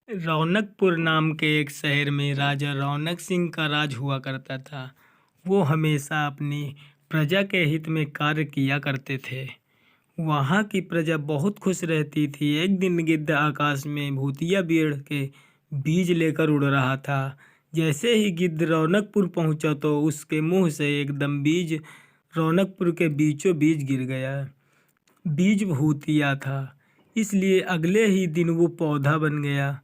रौनकपुर नाम के एक शहर में राजा रौनक सिंह का राज हुआ करता था। वो हमेशा अपनी प्रजा के हित में कार्य किया करते थे। वहाँ की प्रजा बहुत खुश रहती थी। एक दिन गिद्ध आकाश में भूतिया पेड़ के बीज लेकर उड़ रहा था। जैसे ही गिद्ध रौनकपुर पहुँचा तो उसके मुंह से एकदम बीज रौनकपुर के बीचों बीच गिर गया। बीज भूतिया था, इसलिए अगले ही दिन वो पौधा बन गया।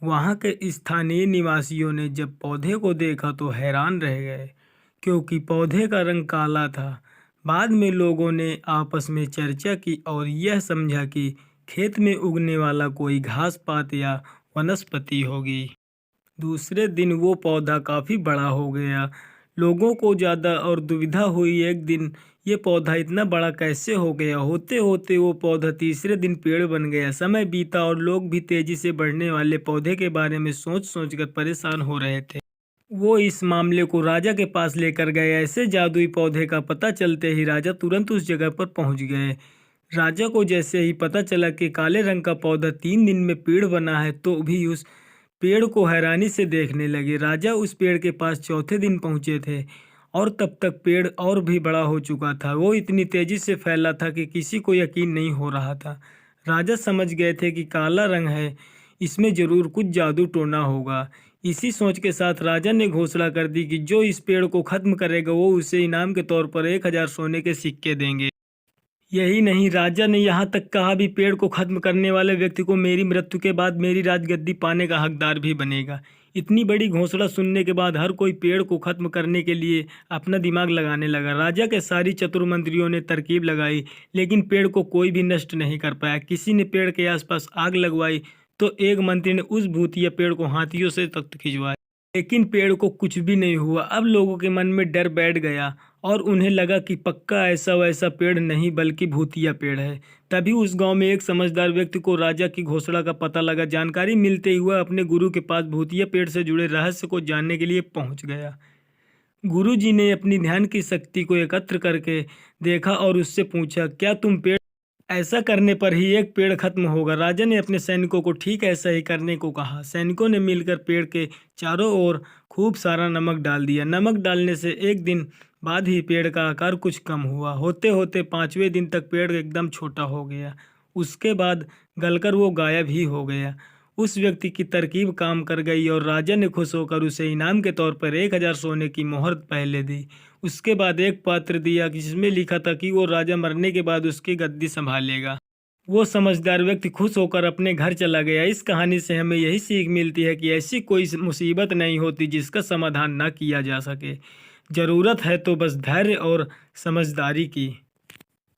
वहाँ के स्थानीय निवासियों ने जब पौधे को देखा तो हैरान रह गए, क्योंकि पौधे का रंग काला था। बाद में लोगों ने आपस में चर्चा की और यह समझा कि खेत में उगने वाला कोई घास पात या वनस्पति होगी। दूसरे दिन वो पौधा काफ़ी बड़ा हो गया। लोगों को ज़्यादा और दुविधा हुई, एक दिन ये पौधा इतना बड़ा कैसे हो गया। होते होते वो पौधा तीसरे दिन पेड़ बन गया। समय बीता और लोग भी तेज़ी से बढ़ने वाले पौधे के बारे में सोच सोचकर परेशान हो रहे थे। वो इस मामले को राजा के पास लेकर गए। ऐसे जादुई पौधे का पता चलते ही राजा तुरंत उस जगह पर पहुंच गए। राजा को जैसे ही पता चला कि काले रंग का पौधा 3 दिन में पेड़ बना है, तो भी उस पेड़ को हैरानी से देखने लगे। राजा उस पेड़ के पास चौथे दिन पहुंचे थे और तब तक पेड़ और भी बड़ा हो चुका था। वो इतनी तेजी से फैला था कि किसी को यकीन नहीं हो रहा था। राजा समझ गए थे कि काला रंग है, इसमें जरूर कुछ जादू टोना होगा। इसी सोच के साथ राजा ने घोषणा कर दी कि जो इस पेड़ को खत्म करेगा वो उसे इनाम के तौर पर 1000 सोने के सिक्के देंगे। यही नहीं, राजा ने यहाँ तक कहा भी पेड़ को खत्म करने वाले व्यक्ति को मेरी मृत्यु के बाद मेरी राजगद्दी पाने का हकदार भी बनेगा। इतनी बड़ी घोषणा सुनने के बाद हर कोई पेड़ को खत्म करने के लिए अपना दिमाग लगाने लगा। राजा के सारी चतुर मंत्रियों ने तरकीब लगाई, लेकिन पेड़ को कोई भी नष्ट नहीं कर पाया। किसी ने पेड़ के आसपास आग लगवाई तो एक मंत्री ने उस भूतिया पेड़ को हाथियों से तख्त खिंचवाया, लेकिन पेड़ को कुछ भी नहीं हुआ। अब लोगों के मन में डर बैठ गया और उन्हें लगा कि पक्का ऐसा वैसा पेड़ नहीं बल्कि भूतिया पेड़ है। तभी उस गांव में एक समझदार व्यक्ति को राजा की घोषणा का पता लगा। जानकारी मिलते ही वह अपने गुरु के पास भूतिया पेड़ से जुड़े रहस्य को जानने के लिए पहुंच गया। गुरु जी ने अपनी ध्यान की शक्ति को एकत्र करके देखा और उससे पूछा, क्या तुम पेड़ ऐसा करने पर ही एक पेड़ खत्म होगा? राजा ने अपने सैनिकों को ठीक ऐसा ही करने को कहा। सैनिकों ने मिलकर पेड़ के चारों ओर खूब सारा नमक डाल दिया। नमक डालने से एक दिन बाद ही पेड़ का आकार कुछ कम हुआ। होते होते 5वें दिन तक पेड़ एकदम छोटा हो गया। उसके बाद गलकर वो गायब ही हो गया। उस व्यक्ति की तरकीब काम कर गई और राजा ने खुश होकर उसे इनाम के तौर पर 1000 सोने की मोहर पहले दी। उसके बाद एक पत्र दिया जिसमें लिखा था कि वो राजा मरने के बाद उसकी गद्दी संभालेगा। वो समझदार व्यक्ति खुश होकर अपने घर चला गया। इस कहानी से हमें यही सीख मिलती है कि ऐसी कोई मुसीबत नहीं होती जिसका समाधान ना किया जा सके। ज़रूरत है तो बस धैर्य और समझदारी की।